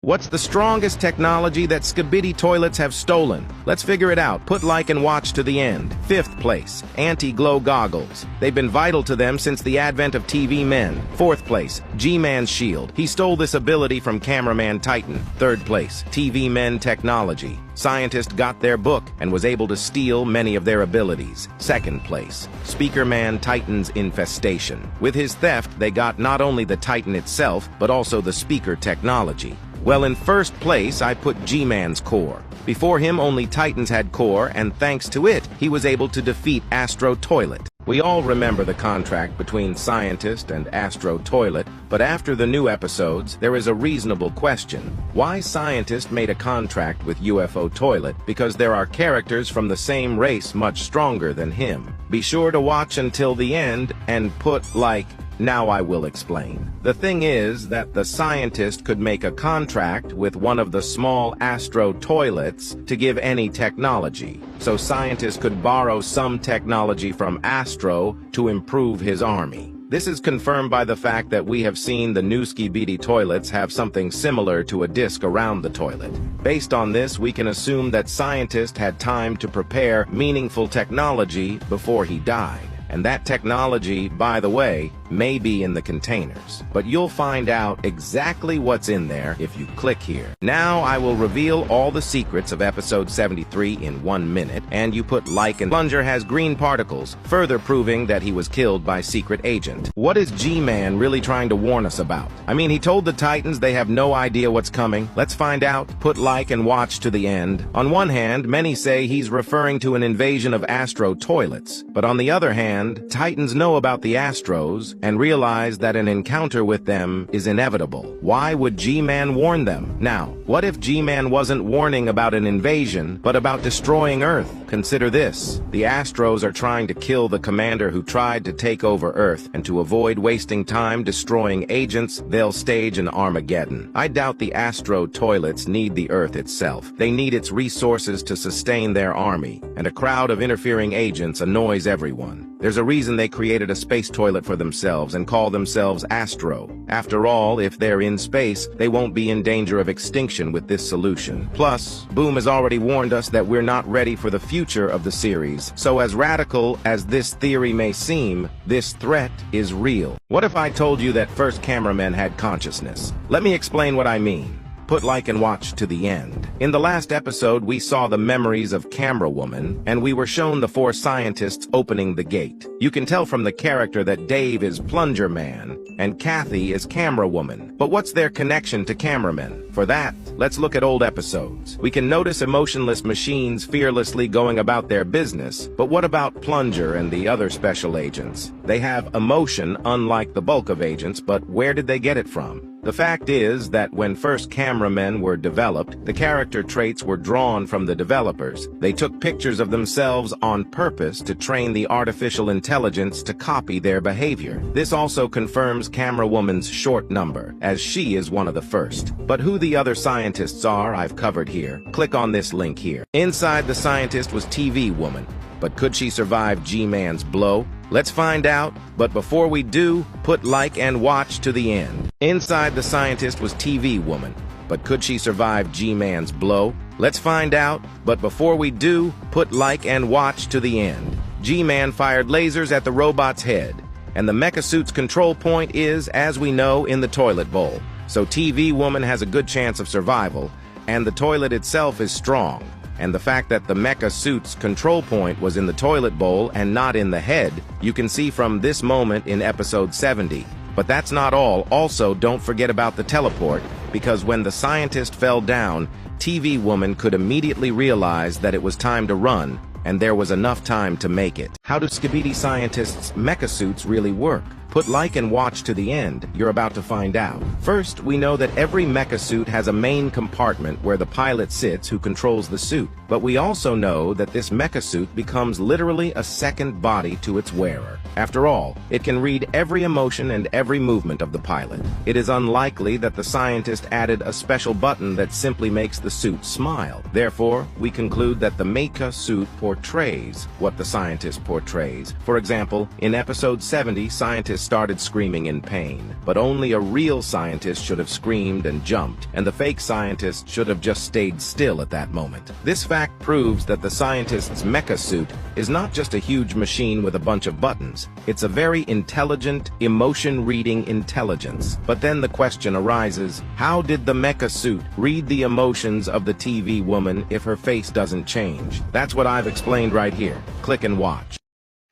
What's the strongest technology that Skibidi toilets have stolen? Let's figure it out. Put like and watch to the end. 5th place, anti-glow goggles. They've been vital to them since the advent of TV men. 4th place, G-Man's shield. He stole this ability from cameraman Titan. 3rd place, TV men technology. Scientist got their book and was able to steal many of their abilities. 2nd place, Speaker Man Titan's infestation. With his theft, they got not only the Titan itself, but also the speaker technology. Well, in 1st place, I put G-Man's core. Before him, only Titans had core, and thanks to it, he was able to defeat Astro Toilet. We all remember the contract between Scientist and Astro Toilet, but after the new episodes, there is a reasonable question. Why Scientist made a contract with UFO Toilet? Because there are characters from the same race much stronger than him. Be sure to watch until the end and put like. Now I will explain. The thing is that the Scientist could make a contract with one of the small Astro Toilets to give any technology. So Scientist could borrow some technology from Astro to improve his army. This is confirmed by the fact that we have seen the new Skibidi toilets have something similar to a disc around the toilet. Based on this, we can assume that Scientist had time to prepare meaningful technology before he died. And that technology, by the way, may be in the containers. But you'll find out exactly what's in there if you click here. Now I will reveal all the secrets of episode 73 in 1 minute, and you put like and Plunger has green particles, further proving that he was killed by secret agent. What is G-Man really trying to warn us about? I mean, he told the Titans they have no idea what's coming. Let's find out. Put like and watch to the end. On one hand, many say he's referring to an invasion of Astro Toilets, but on the other hand, Titans know about the Astros and realize that an encounter with them is inevitable. Why would G-Man warn them? Now, what if G-Man wasn't warning about an invasion, but about destroying Earth? Consider this. The Astros are trying to kill the commander who tried to take over Earth, and to avoid wasting time destroying agents, they'll stage an Armageddon. I doubt the Astro Toilets need the Earth itself. They need its resources to sustain their army, and a crowd of interfering agents annoys everyone. There's a reason they created a space toilet for themselves and call themselves Astro. After all, if they're in space, they won't be in danger of extinction with this solution. Plus, Boom has already warned us that we're not ready for the future of the series. So as radical as this theory may seem, this threat is real. What if I told you that first cameraman had consciousness? Let me explain what I mean. Put like and watch to the end. In the last episode, we saw the memories of Camera Woman, and we were shown the 4 scientists opening the gate. You can tell from the character that Dave is Plunger Man, and Kathy is Camera Woman. But what's their connection to cameramen? For that, let's look at old episodes. We can notice emotionless machines fearlessly going about their business, but what about Plunger and the other special agents? They have emotion, unlike the bulk of agents, but where did they get it from? The fact is that when first cameramen were developed, the character traits were drawn from the developers. They took pictures of themselves on purpose to train the artificial intelligence to copy their behavior. This also confirms Camera Woman's short number, as she is one of the first. But who the other scientists are, I've covered here. Click on this link here. Inside the scientist was TV Woman. But could she survive G-Man's blow? Let's find out, but before we do, put like and watch to the end. Inside the scientist was TV Woman, but could she survive G-Man's blow? Let's find out, but before we do, put like and watch to the end. G-Man fired lasers at the robot's head, and the mecha suit's control point is, as we know, in the toilet bowl. So TV Woman has a good chance of survival, and the toilet itself is strong. And the fact that the mecha suit's control point was in the toilet bowl and not in the head, you can see from this moment in episode 70. But that's not all. Also, don't forget about the teleport, because when the scientist fell down, TV Woman could immediately realize that it was time to run, and there was enough time to make it. How do Skibidi scientists' mecha suits really work? Put like and watch to the end. You're about to find out. First, we know that every mecha suit has a main compartment where the pilot sits who controls the suit. But we also know that this mecha suit becomes literally a second body to its wearer. After all, it can read every emotion and every movement of the pilot. It is unlikely that the scientist added a special button that simply makes the suit smile. Therefore, we conclude that the mecha suit portrays what the scientist portrays. portrays. For example, in episode 70, scientists started screaming in pain, but only a real scientist should have screamed and jumped, and the fake scientist should have just stayed still at that moment. This fact proves that the scientist's mecha suit is not just a huge machine with a bunch of buttons. It's a very intelligent, emotion-reading intelligence. But then the question arises, how did the mecha suit read the emotions of the TV woman if her face doesn't change? That's what I've explained right here. Click and watch.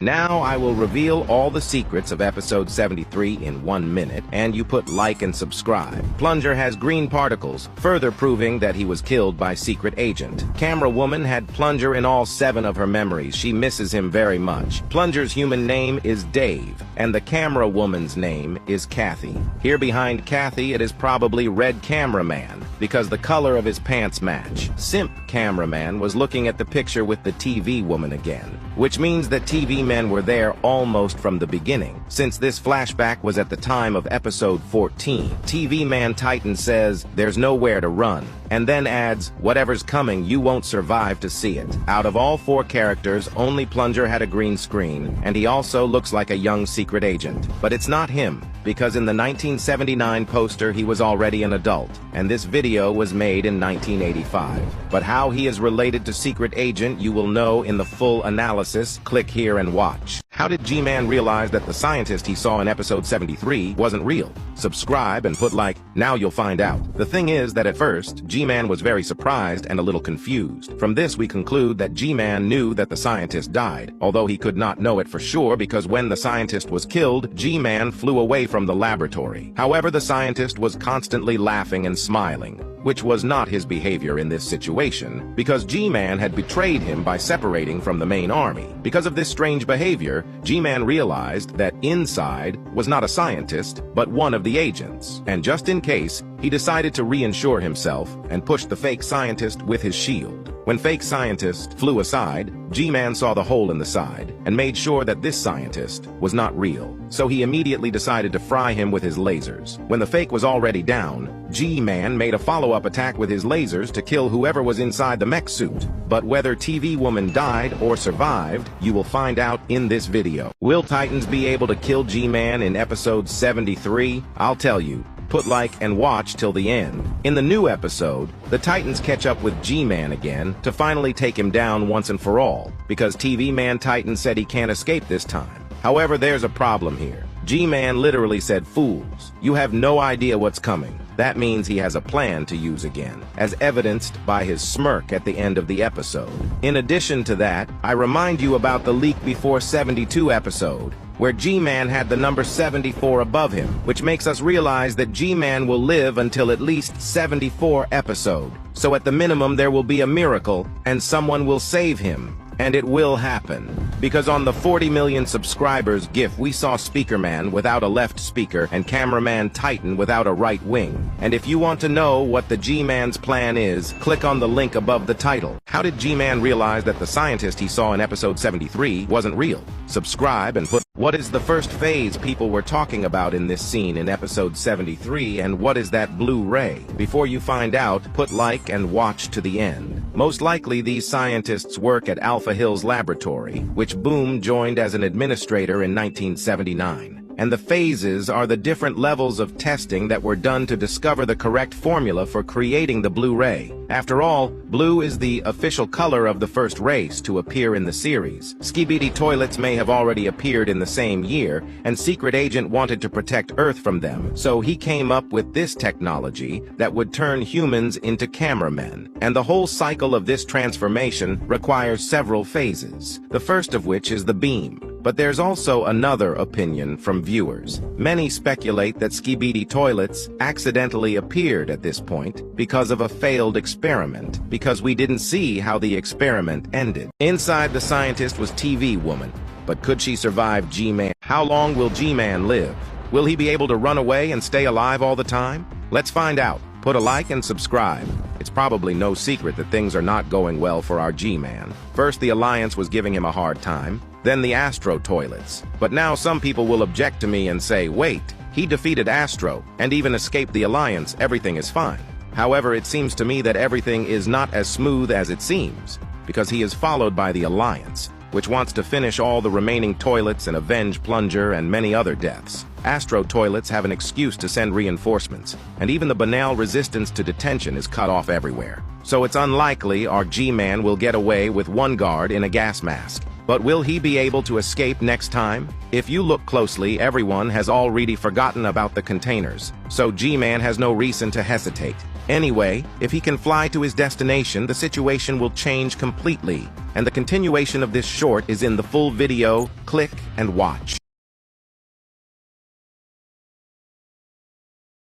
Now I will reveal all the secrets of episode 73 in 1 minute, and you put like and subscribe. Plunger has green particles, further proving that he was killed by secret agent. Camera woman had Plunger in all 7 of her memories. She misses him very much. Plunger's human name is Dave, and the camera woman's name is Kathy. Here behind Kathy, it is probably Red Cameraman, because the color of his pants match. Simp Cameraman was looking at the picture with the TV woman again, which means that TV men were there almost from the beginning. Since this flashback was at the time of episode 14, TV Man Titan says, "There's nowhere to run," and then adds, "Whatever's coming, you won't survive to see it." Out of all 4 characters, only Plunger had a green screen, and he also looks like a young secret agent. But it's not him, because in the 1979 poster he was already an adult, and this video was made in 1985. But how he is related to secret agent you will know in the full analysis. Click here and watch. How did G-Man realize that the scientist he saw in episode 73 wasn't real? Subscribe and put like. Now you'll find out. The thing is that at first, G-Man was very surprised and a little confused. From this we conclude that G-Man knew that the scientist died, although he could not know it for sure because when the scientist was killed, G-Man flew away from the laboratory. However, the scientist was constantly laughing and smiling, which was not his behavior in this situation, because G-Man had betrayed him by separating from the main army. Because of this strange behavior, G-Man realized that inside was not a scientist, but one of the agents. And just in case, he decided to reinsure himself and push the fake scientist with his shield. When fake scientist flew aside, G-Man saw the hole in the side and made sure that this scientist was not real. So he immediately decided to fry him with his lasers. When the fake was already down, G-Man made a follow-up attack with his lasers to kill whoever was inside the mech suit. But whether TV woman died or survived, you will find out in this video. Will Titans be able to kill G-Man in episode 73? I'll tell you. Put like and watch till the end. In the new episode, the Titans catch up with G-Man again to finally take him down once and for all, because TV Man Titan said he can't escape this time. However, there's a problem here. G-Man literally said, "Fools, you have no idea what's coming." That means he has a plan to use again, as evidenced by his smirk at the end of the episode. In addition to that, I remind you about the Leak Before 72 episode, where G-Man had the number 74 above him, which makes us realize that G-Man will live until at least 74 episode. So at the minimum there will be a miracle, and someone will save him. And it will happen. Because on the 40 million subscribers GIF we saw Speaker Man without a left speaker and Cameraman Titan without a right wing. And if you want to know what the G-Man's plan is, click on the link above the title. How did G-Man realize that the scientist he saw in episode 73 wasn't real? Subscribe and put. What is the first phase people were talking about in this scene in episode 73, and what is that blue ray? Before you find out, put like and watch to the end. Most likely these scientists work at Alpha Hills Laboratory, which Boom joined as an administrator in 1979. And the phases are the different levels of testing that were done to discover the correct formula for creating the blue ray. After all, blue is the official color of the first race to appear in the series. Skibidi toilets may have already appeared in the same year, and Secret Agent wanted to protect Earth from them, so he came up with this technology that would turn humans into cameramen. And the whole cycle of this transformation requires several phases, the first of which is the beam. But there's also another opinion from viewers. Many speculate that Skibidi toilets accidentally appeared at this point because of a failed experiment, because we didn't see how the experiment ended. Inside the scientist was TV woman, but could she survive G-Man? How long will G-Man live? Will he be able to run away and stay alive all the time? Let's find out. Put a like and subscribe. It's probably no secret that things are not going well for our G-Man. First, the Alliance was giving him a hard time, then the Astro toilets. But now some people will object to me and say, wait, he defeated Astro and even escaped the Alliance, everything is fine. However, it seems to me that everything is not as smooth as it seems, because he is followed by the Alliance, which wants to finish all the remaining toilets and avenge Plunger and many other deaths. Astro toilets have an excuse to send reinforcements, and even the banal resistance to detention is cut off everywhere. So it's unlikely our G-Man will get away with one guard in a gas mask. But will he be able to escape next time? If you look closely, everyone has already forgotten about the containers, so G-Man has no reason to hesitate. Anyway, if he can fly to his destination, the situation will change completely, and the continuation of this short is in the full video. Click and watch.